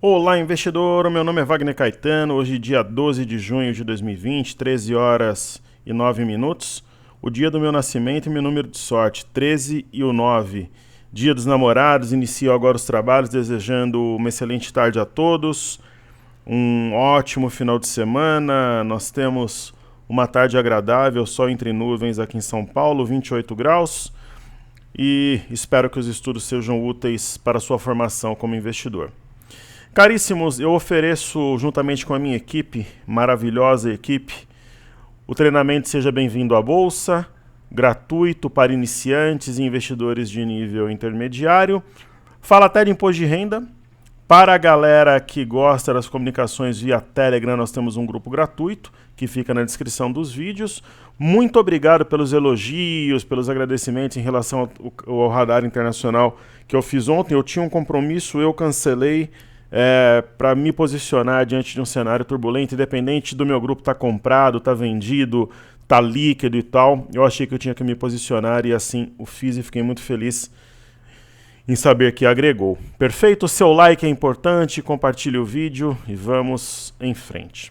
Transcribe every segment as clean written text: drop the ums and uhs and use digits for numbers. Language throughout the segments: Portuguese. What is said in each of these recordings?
Olá, investidor! Meu nome é Wagner Caetano. Hoje, dia 12 de junho de 2020, 13 horas e 9 minutos. O dia do meu nascimento e meu número de sorte, 13 e o 9. Dia dos namorados, inicio agora os trabalhos, desejando uma excelente tarde a todos. Um ótimo final de semana. Nós temos uma tarde agradável, sol entre nuvens aqui em São Paulo, 28 graus. E espero que os estudos sejam úteis para a sua formação como investidor. Caríssimos, eu ofereço, juntamente com a minha equipe, maravilhosa equipe, o treinamento Seja Bem-vindo à Bolsa, gratuito para iniciantes e investidores de nível intermediário. Fala até de imposto de renda. Para a galera que gosta das comunicações via Telegram, nós temos um grupo gratuito, que fica na descrição dos vídeos. Muito obrigado pelos elogios, pelos agradecimentos em relação ao radar internacional que eu fiz ontem. Eu tinha um compromisso, eu cancelei. Para me posicionar diante de um cenário turbulento, independente do meu grupo estar comprado, estar vendido, estar líquido e tal, eu achei que eu tinha que me posicionar e assim o fiz e fiquei muito feliz em saber que agregou. Perfeito? O seu like é importante, compartilhe o vídeo e vamos em frente.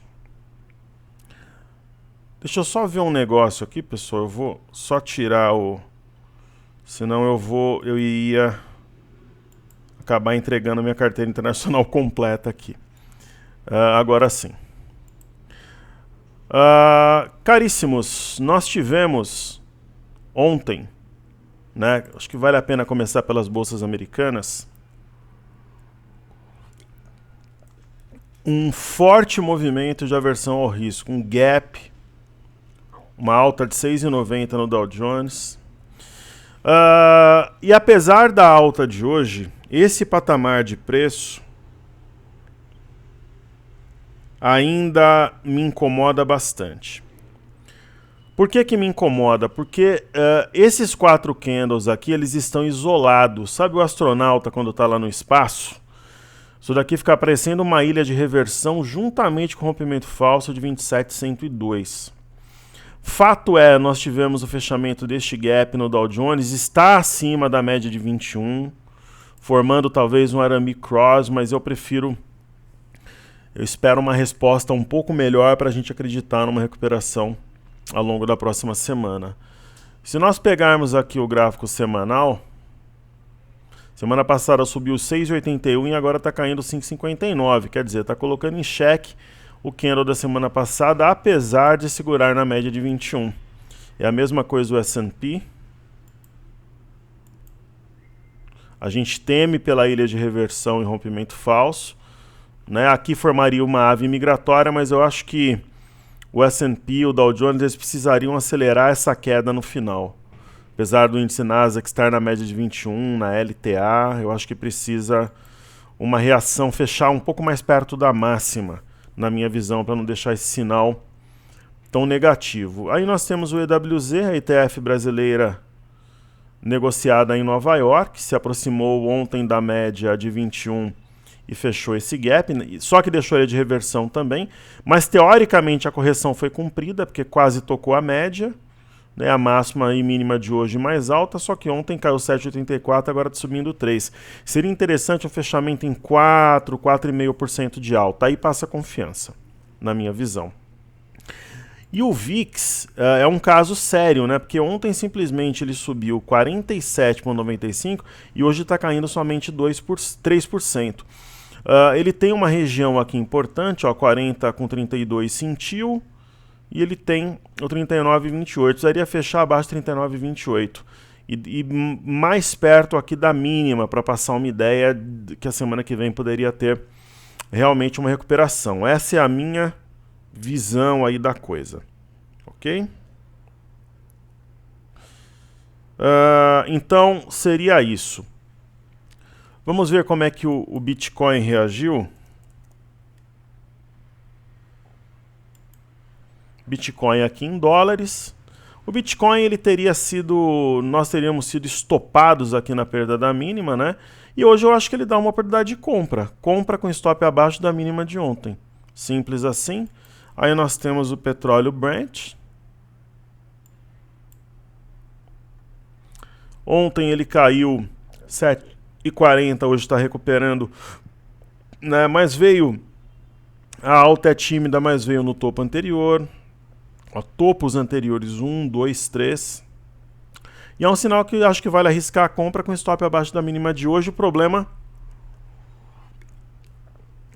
Deixa eu só ver um negócio aqui, pessoal, eu vou só tirar o... Senão eu ia acabar entregando minha carteira internacional completa aqui. Agora sim. Caríssimos, nós tivemos ontem, né, acho que vale a pena começar pelas bolsas americanas, um forte movimento de aversão ao risco, um gap, uma alta de 6,90 no Dow Jones. E apesar da alta de hoje, esse patamar de preço ainda me incomoda bastante. Por que me incomoda? Porque esses 4 candles aqui, eles estão isolados. Sabe o astronauta quando está lá no espaço? Isso daqui fica parecendo uma ilha de reversão juntamente com o rompimento falso de 27.102. Fato é, nós tivemos o fechamento deste gap no Dow Jones, está acima da média de 21, formando talvez um Arame Cross, mas eu espero uma resposta um pouco melhor para a gente acreditar numa recuperação ao longo da próxima semana. Se nós pegarmos aqui o gráfico semanal, semana passada subiu 6,81 e agora está caindo 5,59, quer dizer, está colocando em xeque o candle da semana passada, apesar de segurar na média de 21. É a mesma coisa o S&P. A gente teme pela ilha de reversão e rompimento falso, né? Aqui formaria uma ave migratória, mas eu acho que o S&P e o Dow Jones eles precisariam acelerar essa queda no final. Apesar do índice Nasdaq estar na média de 21, na LTA, eu acho que precisa uma reação, fechar um pouco mais perto da máxima, na minha visão, para não deixar esse sinal tão negativo. Aí nós temos o EWZ, a ETF brasileira negociada em Nova York, se aproximou ontem da média de 21 e fechou esse gap, só que deixou ele de reversão também, mas teoricamente a correção foi cumprida, porque quase tocou a média, né, a máxima e mínima de hoje mais alta, só que ontem caiu 7,84, agora está subindo 3. Seria interessante um fechamento em 4,5% de alta, aí passa confiança, na minha visão. E o VIX é um caso sério, né? Porque ontem simplesmente ele subiu 47,95 e hoje está caindo somente 3%. Ele tem uma região aqui importante, ó, 40,32 sentiu, e ele tem o 39,28. Precisaria fechar abaixo de 39,28. E mais perto aqui da mínima, para passar uma ideia de que a semana que vem poderia ter realmente uma recuperação. Essa é a minha visão aí da coisa, ok? Então seria isso. Vamos ver como é que o Bitcoin reagiu. Bitcoin aqui em dólares. O Bitcoin ele nós teríamos sido estopados aqui na perda da mínima, né? E hoje eu acho que ele dá uma oportunidade de compra. Compra com stop abaixo da mínima de ontem. Simples assim. Aí nós temos o petróleo Brent. Ontem ele caiu 7,40, hoje está recuperando né? Mas veio, a alta é tímida, mas veio no topo anterior. Ó, topos anteriores 1, 2, 3. E é um sinal que eu acho que vale arriscar a compra com stop abaixo da mínima de hoje. O problema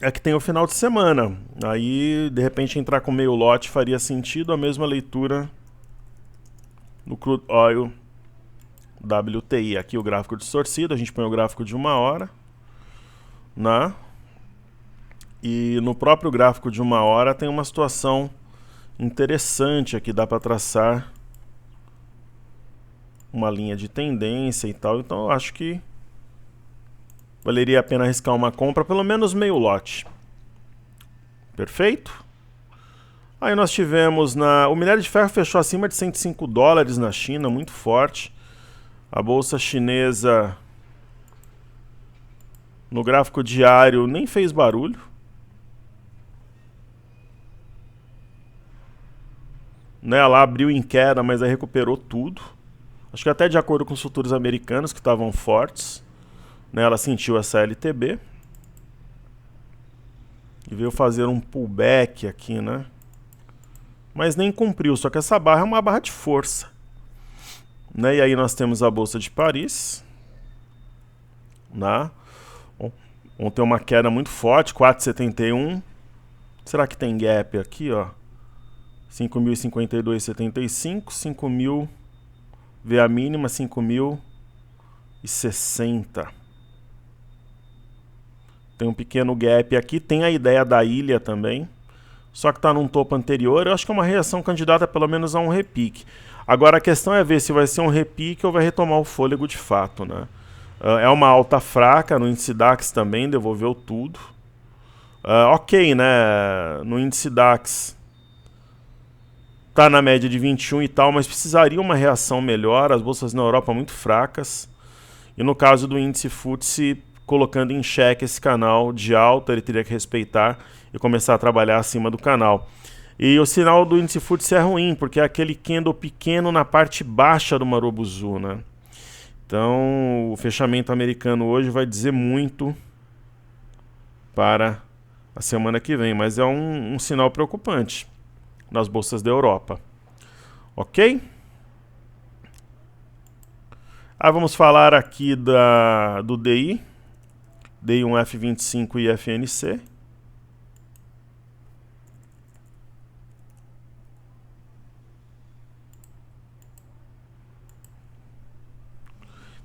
é que tem o final de semana. Aí, de repente, entrar com meio lote faria sentido. A mesma leitura no Crude Oil WTI. Aqui o gráfico distorcido. A gente põe o gráfico de 1 hora. Né? E no próprio gráfico de 1 hora tem uma situação interessante aqui. Dá para traçar uma linha de tendência e tal. Então eu acho que valeria a pena arriscar uma compra, pelo menos meio lote. Perfeito? Aí nós tivemos o minério de ferro fechou acima de 105 dólares na China, muito forte. A bolsa chinesa no gráfico diário nem fez barulho. Né, ela abriu em queda, mas aí recuperou tudo. Acho que até de acordo com os futuros americanos que estavam fortes. Né, ela sentiu essa LTB. E veio fazer um pullback aqui, né? Mas nem cumpriu, só que essa barra é uma barra de força. Né, e aí nós temos a Bolsa de Paris. Né? Ontem uma queda muito forte, 4,71. Será que tem gap aqui, ó? 5.052,75, 5.000, vê a mínima, 5.060. Tem um pequeno gap aqui, tem a ideia da ilha também, só que está num topo anterior. Eu acho que é uma reação candidata pelo menos a um repique. Agora a questão é ver se vai ser um repique ou vai retomar o fôlego de fato, né? É uma alta fraca, no índice DAX também devolveu tudo. Ok, né? No índice DAX está na média de 21 e tal, mas precisaria uma reação melhor. As bolsas na Europa muito fracas. E no caso do índice FTSE, colocando em xeque esse canal de alta, ele teria que respeitar e começar a trabalhar acima do canal. E o sinal do índice FTSE é ruim, porque é aquele candle pequeno na parte baixa do Marubozu, né? Então, o fechamento americano hoje vai dizer muito para a semana que vem, mas é um sinal preocupante nas bolsas da Europa. Ok? Vamos falar aqui do DI, DI1F25 e FNC.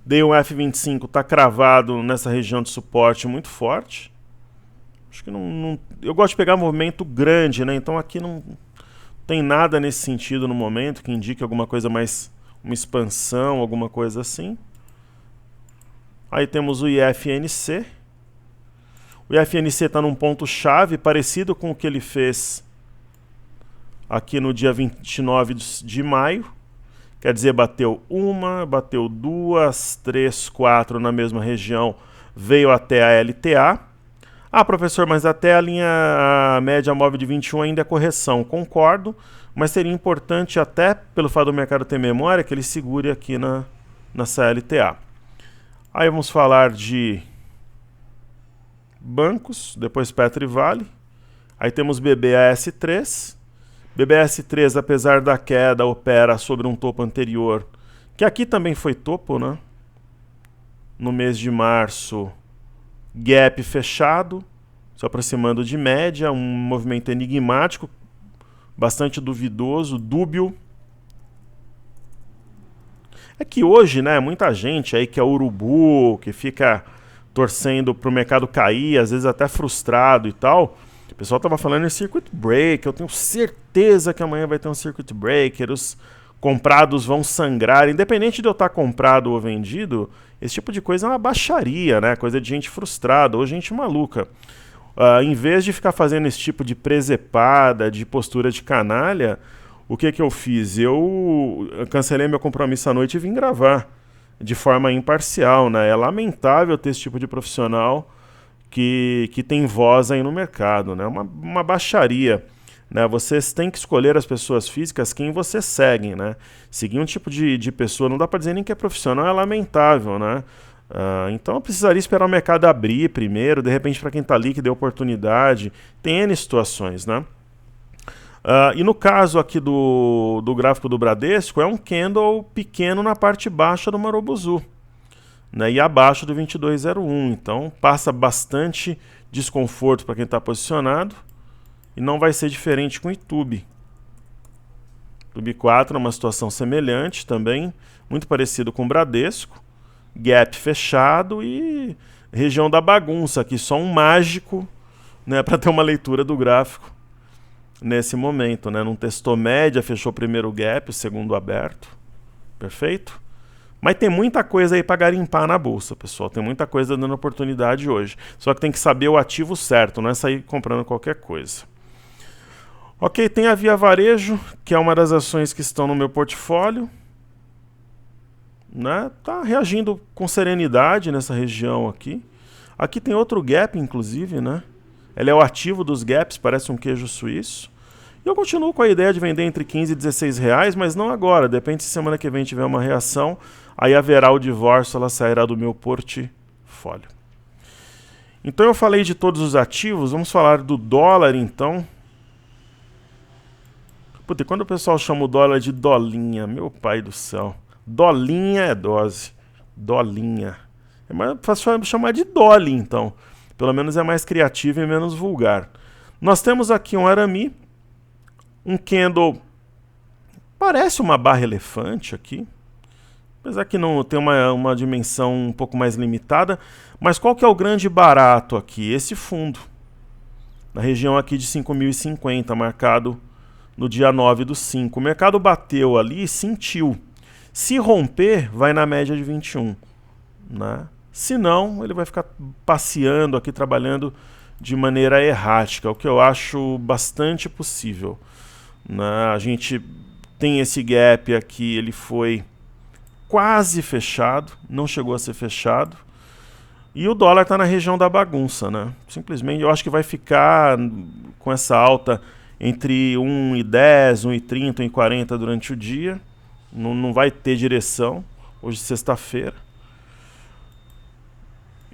DI1F25 está cravado nessa região de suporte muito forte. Acho que eu gosto de pegar movimento grande, né? Então aqui não tem nada nesse sentido no momento que indique alguma coisa mais, uma expansão, alguma coisa assim. Aí temos o IFNC. O IFNC está num ponto chave parecido com o que ele fez aqui no dia 29 de maio. Quer dizer, bateu uma, bateu duas, três, quatro na mesma região, veio até a LTA. Professor, mas até a média móvel de 21 ainda é correção. Concordo, mas seria importante até pelo fato do mercado ter memória que ele segure aqui na CLTA. Aí vamos falar de bancos, depois Petro e Vale. Aí temos BBAS3. BBAS3, apesar da queda, opera sobre um topo anterior, que aqui também foi topo, né? No mês de março, gap fechado, se aproximando de média, um movimento enigmático, bastante duvidoso, dúbio. É que hoje, né, muita gente aí que é urubu, que fica torcendo para o mercado cair, às vezes até frustrado e tal. O pessoal estava falando em circuit breaker, eu tenho certeza que amanhã vai ter um circuit breaker, os comprados vão sangrar. Independente de eu estar comprado ou vendido, esse tipo de coisa é uma baixaria, né? Coisa de gente frustrada ou gente maluca. Em vez de ficar fazendo esse tipo de presepada, de postura de canalha, o que eu fiz? Eu cancelei meu compromisso à noite e vim gravar de forma imparcial, né? É lamentável ter esse tipo de profissional que tem voz aí no mercado, né? Uma baixaria, né? Vocês têm que escolher as pessoas físicas quem vocês seguem, né? Seguir um tipo de pessoa, não dá para dizer nem que é profissional, é lamentável, né? Então eu precisaria esperar o mercado abrir primeiro, de repente para quem está ali que dê oportunidade. Tem N situações, né? E no caso aqui do gráfico do Bradesco, é um candle pequeno na parte baixa do Marubozu, né, e abaixo do 22,01. Então passa bastante desconforto para quem está posicionado. E não vai ser diferente com o YouTube. O YouTube 4 é uma situação semelhante também, muito parecido com o Bradesco. Gap fechado e região da bagunça aqui, só um mágico, né, para ter uma leitura do gráfico nesse momento, né? Não testou média, fechou o primeiro gap, o segundo aberto. Perfeito? Mas tem muita coisa aí para garimpar na bolsa, pessoal. Tem muita coisa dando oportunidade hoje. Só que tem que saber o ativo certo, não é sair comprando qualquer coisa. Ok, tem a Via Varejo, que é uma das ações que estão no meu portfólio. Né? Tá reagindo com serenidade nessa região aqui. Aqui tem outro gap, inclusive, né? Ele é o ativo dos gaps, parece um queijo suíço. E eu continuo com a ideia de vender entre 15 e 16 reais, mas não agora. Depende se semana que vem tiver uma reação, aí haverá o divórcio, ela sairá do meu portfólio. Então eu falei de todos os ativos, vamos falar do dólar então. Puta, e quando o pessoal chama o dólar de dolinha, meu pai do céu. Dolinha é dose. Dolinha. É mais fácil chamar de dolly, então. Pelo menos é mais criativo e menos vulgar. Nós temos aqui um arame, um candle, parece uma barra elefante aqui. Apesar que não tem uma dimensão um pouco mais limitada. Mas qual que é o grande barato aqui? Esse fundo. Na região aqui de 5.050, marcado no dia 9/5. O mercado bateu ali e sentiu. Se romper, vai na média de 21. Né? Se não, ele vai ficar passeando aqui, trabalhando de maneira errática, o que eu acho bastante possível. Né? A gente tem esse gap aqui, ele foi quase fechado, não chegou a ser fechado. E o dólar está na região da bagunça. Né? Simplesmente eu acho que vai ficar com essa alta entre 1,10, 1,30, 1,40 durante o dia. Não vai ter direção. Hoje, sexta-feira.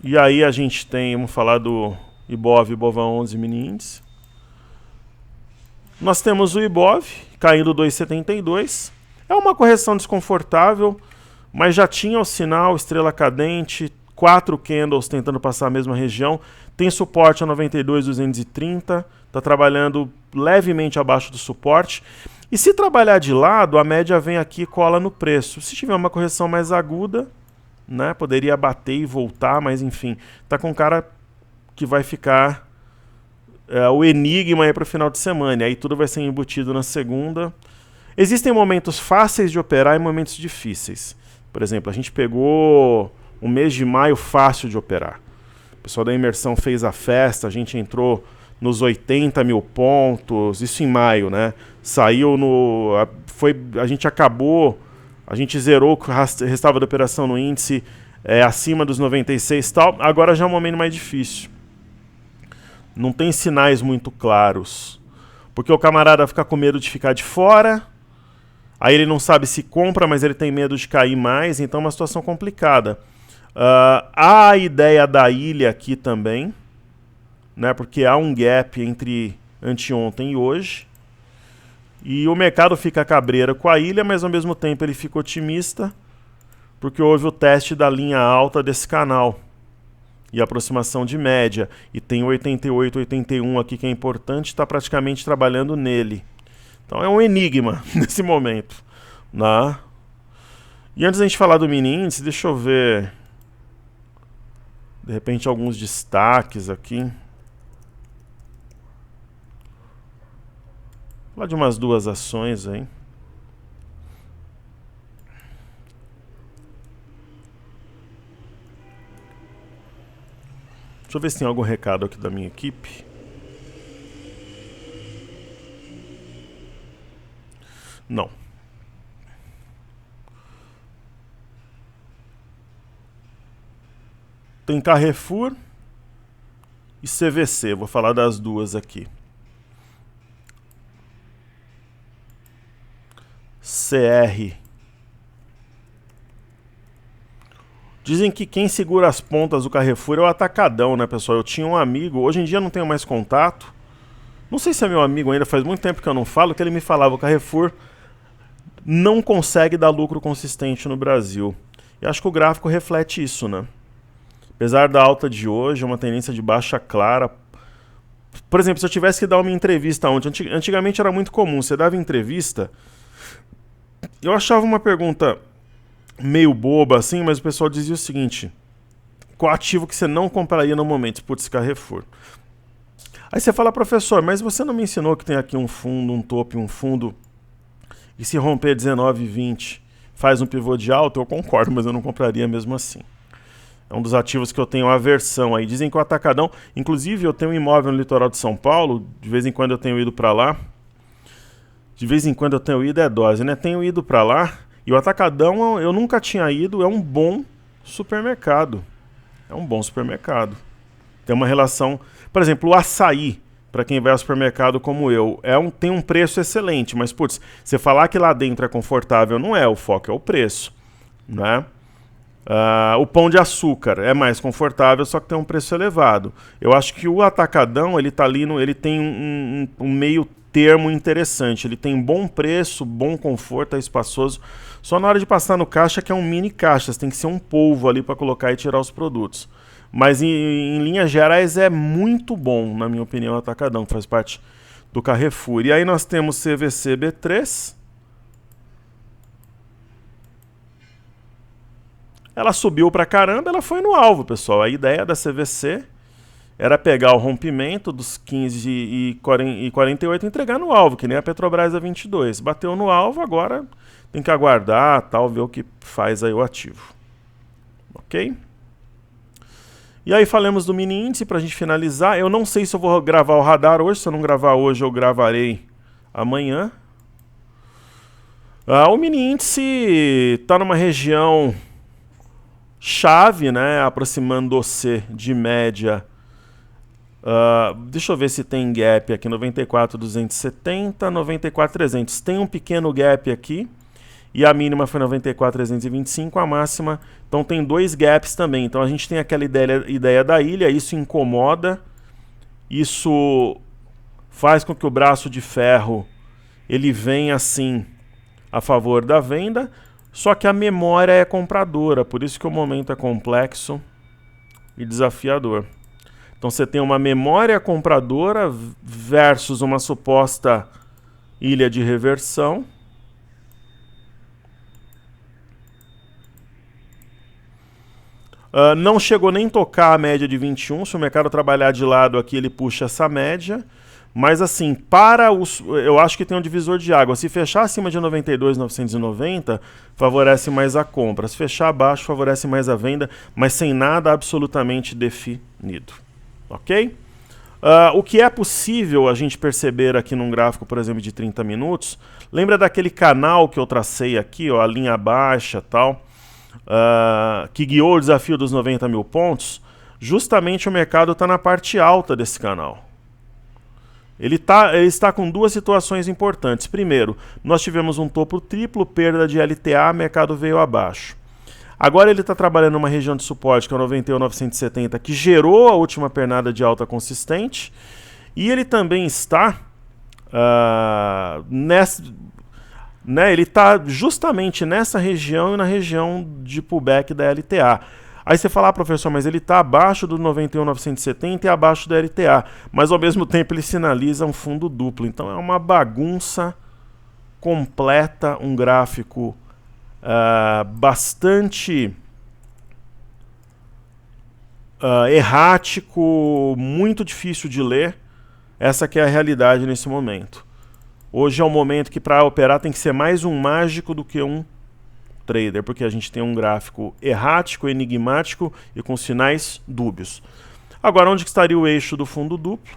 E aí a gente tem, vamos falar do Ibova 11 mini índice. Nós temos o Ibov caindo 2,72. É uma correção desconfortável, mas já tinha o sinal, estrela cadente, 4 candles tentando passar a mesma região. Tem suporte a 92,230. Está trabalhando levemente abaixo do suporte. E se trabalhar de lado, a média vem aqui e cola no preço. Se tiver uma correção mais aguda, né, poderia bater e voltar, mas enfim, tá com cara que vai ficar o enigma aí para o final de semana. E aí tudo vai ser embutido na segunda. Existem momentos fáceis de operar e momentos difíceis. Por exemplo, a gente pegou um mês de maio fácil de operar. O pessoal da imersão fez a festa, a gente entrou nos 80 mil pontos, isso em maio, né? Saiu no... a gente acabou, a gente zerou o que restava da operação no índice acima dos 96 e tal. Agora já é um momento mais difícil. Não tem sinais muito claros. Porque o camarada fica com medo de ficar de fora, aí ele não sabe se compra, mas ele tem medo de cair mais, então é uma situação complicada. Há a ideia da ilha aqui também, né, porque há um gap entre anteontem e hoje. E o mercado fica cabreiro com a ilha, mas ao mesmo tempo ele fica otimista, porque houve o teste da linha alta desse canal e aproximação de média. E tem o 88, 81 aqui que é importante, está praticamente trabalhando nele. Então é um enigma nesse momento. Né? E antes da gente falar do mini índice, deixa eu ver de repente alguns destaques aqui. Falar de umas duas ações aí. Deixa eu ver se tem algum recado aqui da minha equipe. Não. Tem Carrefour e CVC. Vou falar das duas aqui. CR Dizem que quem segura as pontas do Carrefour é o Atacadão, né, pessoal? Eu tinha um amigo, hoje em dia não tenho mais contato. Não sei se é meu amigo ainda, faz muito tempo que eu não falo, que ele me falava, o Carrefour não consegue dar lucro consistente no Brasil. E acho que o gráfico reflete isso, né? Apesar da alta de hoje, é uma tendência de baixa clara. Por exemplo, se eu tivesse que dar uma entrevista ontem, antigamente era muito comum, você dava entrevista, eu achava uma pergunta meio boba assim, mas o pessoal dizia o seguinte: qual ativo que você não compraria no momento? Putz, Carrefour. Aí você fala, professor, mas você não me ensinou que tem aqui um fundo, um topo e um fundo, e se romper 19,20 faz um pivô de alta? Eu concordo, mas eu não compraria mesmo assim. É um dos ativos que eu tenho aversão aí. Dizem que o Atacadão, inclusive eu tenho um imóvel no litoral de São Paulo, de vez em quando eu tenho ido para lá. De vez em quando eu tenho ido, é dose, né? Tenho ido para lá, e o Atacadão eu nunca tinha ido, é um bom supermercado. É um bom supermercado. Tem uma relação, por exemplo, o açaí, para quem vai ao supermercado como eu, tem um preço excelente, mas putz, você falar que lá dentro é confortável não é, o foco é o preço, né? O pão de açúcar é mais confortável, só que tem um preço elevado. Eu acho que o Atacadão, ele tá ali ele tem um meio termo interessante. Ele tem bom preço, bom conforto, é espaçoso. Só na hora de passar no caixa, que é um mini caixa, você tem que ser um polvo ali para colocar e tirar os produtos. Mas em linhas gerais é muito bom, na minha opinião, o Atacadão, que faz parte do Carrefour. E aí nós temos CVC B3. Ela subiu pra caramba, ela foi no alvo, pessoal. A ideia da CVC era pegar o rompimento dos 15,48 e entregar no alvo, que nem a Petrobras a 22. Bateu no alvo, agora tem que aguardar, tal, ver o que faz aí o ativo. Ok? E aí falamos do mini índice pra gente finalizar. Eu não sei se eu vou gravar o radar hoje. Se eu não gravar hoje, eu gravarei amanhã. O mini índice está numa região chave, né, aproximando-se de média. Deixa eu ver se tem gap aqui, 94,270, 94,300. Tem um pequeno gap aqui, e a mínima foi 94,325, a máxima. Então tem dois gaps também. Então a gente tem aquela ideia da ilha, isso incomoda, isso faz com que o braço de ferro ele venha assim a favor da venda. Só que a memória é compradora, por isso que o momento é complexo e desafiador. Então você tem uma memória compradora versus uma suposta ilha de reversão. Não chegou nem tocar a média de 21, se o mercado trabalhar de lado aqui ele puxa essa média. Mas assim, eu acho que tem um divisor de água. Se fechar acima de 92,990, favorece mais a compra. Se fechar abaixo, favorece mais a venda, mas sem nada absolutamente definido. Ok? O que é possível a gente perceber aqui num gráfico, por exemplo, de 30 minutos, lembra daquele canal que eu tracei aqui, ó, a linha baixa e tal, que guiou o desafio dos 90 mil pontos? Justamente o mercado está na parte alta desse canal. Ele está com duas situações importantes. Primeiro, nós tivemos um topo triplo, perda de LTA, mercado veio abaixo. Agora ele está trabalhando numa região de suporte, que é o 91,970, que gerou a última pernada de alta consistente. E ele também está ele está justamente nessa região e na região de pullback da LTA. Aí você fala, professor, mas ele está abaixo do 91,970 e abaixo da LTA. Mas ao mesmo tempo ele sinaliza um fundo duplo. Então é uma bagunça completa, um gráfico bastante errático, muito difícil de ler. Essa que é a realidade nesse momento. Hoje é um momento que para operar tem que ser mais um mágico do que um trader, porque a gente tem um gráfico errático, enigmático e com sinais dúbios. Agora, onde que estaria o eixo do fundo duplo?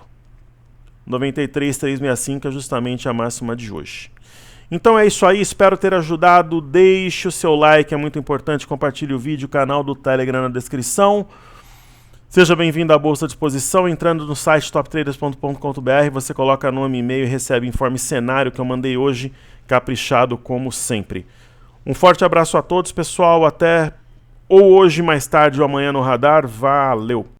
93,365 é justamente a máxima de hoje. Então é isso aí, espero ter ajudado. Deixe o seu like, é muito importante. Compartilhe o vídeo, o canal do Telegram na descrição. Seja bem-vindo à Bolsa à disposição. Entrando no site toptraders.com.br, você coloca nome, e-mail e recebe informe cenário que eu mandei hoje, caprichado como sempre. Um forte abraço a todos, pessoal. Até ou hoje, mais tarde ou amanhã no radar. Valeu!